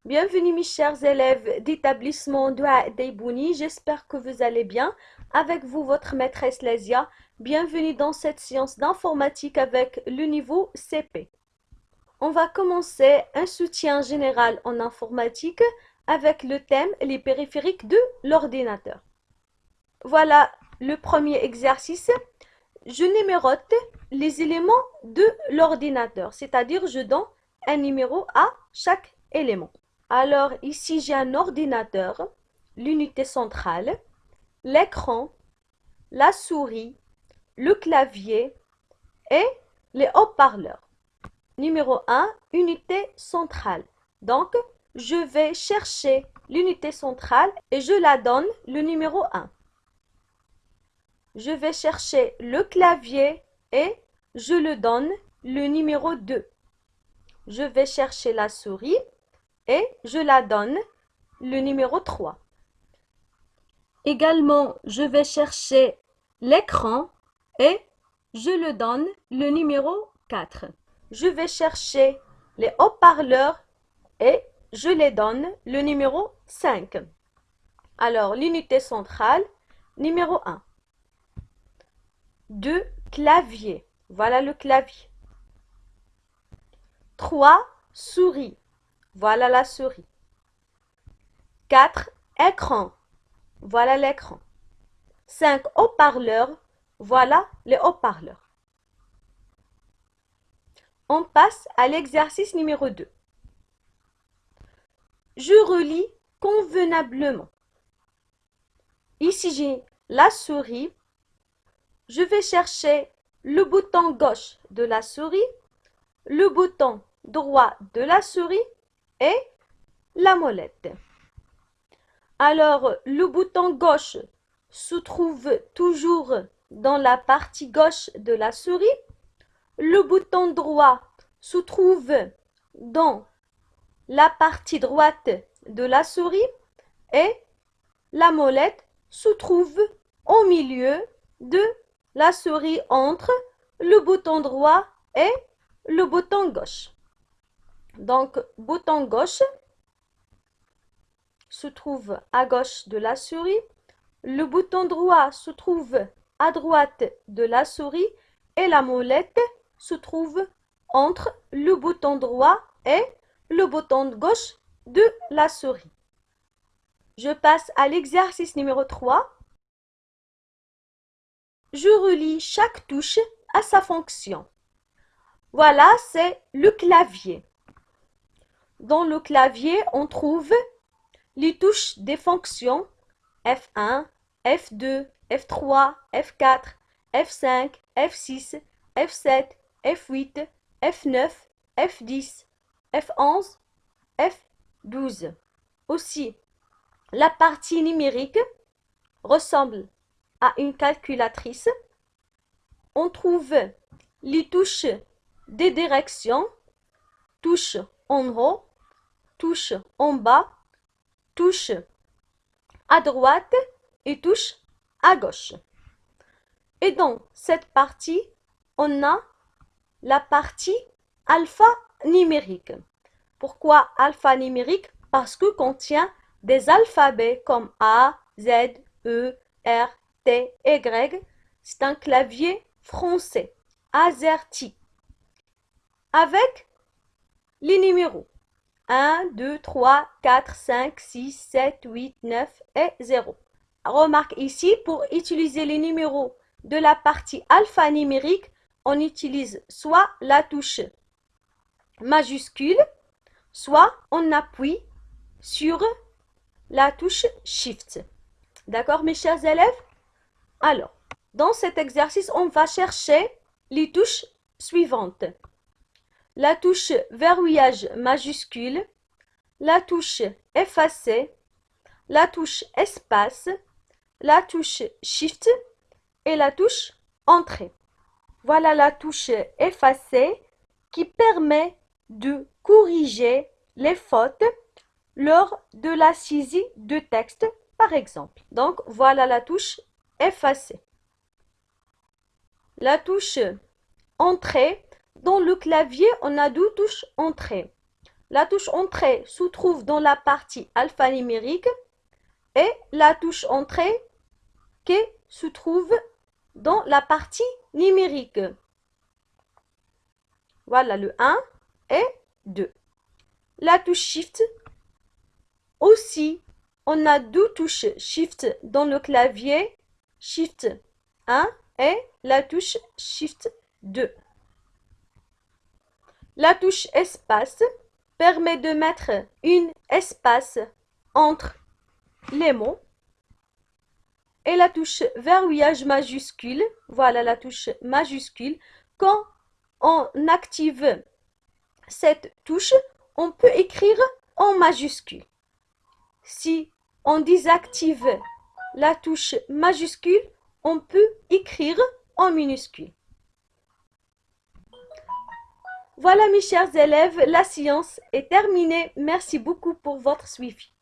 Bienvenue mes chers élèves d'établissement Dua Deibouni, j'espère que vous allez bien. Avec vous, votre maîtresse Lésia. Bienvenue dans cette séance d'informatique avec le niveau CP. On va commencer un soutien général en informatique avec le thème les périphériques de l'ordinateur. Voilà le premier exercice. Je numérote les éléments de l'ordinateur, c'est-à-dire je donne un numéro à chaque élément. Alors ici j'ai un ordinateur, l'unité centrale, l'écran, la souris, le clavier et les haut-parleurs. Numéro 1, unité centrale. Donc je vais chercher l'unité centrale et je la donne le numéro 1. Je vais chercher le clavier et je le donne le numéro 2. Je vais chercher la souris et je la donne le numéro 3. Également, je vais chercher l'écran et je le donne le numéro 4. Je vais chercher les haut-parleurs et je les donne le numéro 5. Alors, l'unité centrale, numéro 1. 2 claviers. Voilà le clavier. 3 souris. Voilà la souris. 4 écrans. Voilà l'écran. 5 haut-parleurs. Voilà les haut-parleurs. On passe à l'exercice numéro 2. Je relis convenablement. Ici, j'ai la souris. Je vais chercher le bouton gauche de la souris, le bouton droit de la souris et la molette. Alors, le bouton gauche se trouve toujours dans la partie gauche de la souris. Le bouton droit se trouve dans la partie droite de la souris et la molette se trouve au milieu de la souris entre le bouton droit et le bouton gauche. Donc, bouton gauche se trouve à gauche de la souris, le bouton droit se trouve à droite de la souris et la molette se trouve entre le bouton droit et le bouton gauche de la souris. Je passe à l'exercice numéro 3. Je relie chaque touche à sa fonction. Voilà, c'est le clavier. Dans le clavier, on trouve les touches des fonctions F1, F2, F3, F4, F5, F6, F7, F8, F9, F10, F11, F12. Aussi, la partie numérique ressemble à une calculatrice. On trouve les touches des directions, touche en haut, touche en bas, touche à droite et touche à gauche. Et dans cette partie, on a la partie alphanumérique. Pourquoi alphanumérique? Parce que contient des alphabets comme A, Z, E, R, T, Y. C'est un clavier français, AZERTY, avec les numéros 1, 2, 3, 4, 5, 6, 7, 8, 9 et 0. Remarque ici, pour utiliser les numéros de la partie alphanumérique, on utilise soit la touche majuscule, soit on appuie sur la touche Shift. D'accord, mes chers élèves? Alors, dans cet exercice, on va chercher les touches suivantes. La touche verrouillage majuscule, la touche effacer, la touche espace, la touche Shift et la touche entrée. Voilà la touche effacer qui permet de corriger les fautes lors de la saisie de texte, par exemple. Donc, voilà la touche effacer. La touche entrée, dans le clavier, on a deux touches entrée. La touche Entrée se trouve dans la partie alphanumérique et la touche Entrée qui se trouve dans la partie numérique. Voilà le 1 et 2. La touche Shift aussi, on a deux touches Shift dans le clavier, Shift 1 et la touche Shift 2. La touche Espace permet de mettre un espace entre les mots. Et la touche verrouillage majuscule, voilà la touche majuscule. Quand on active cette touche, on peut écrire en majuscule. Si on désactive la touche majuscule, on peut écrire en minuscule. Voilà mes chers élèves, la séance est terminée. Merci beaucoup pour votre suivi.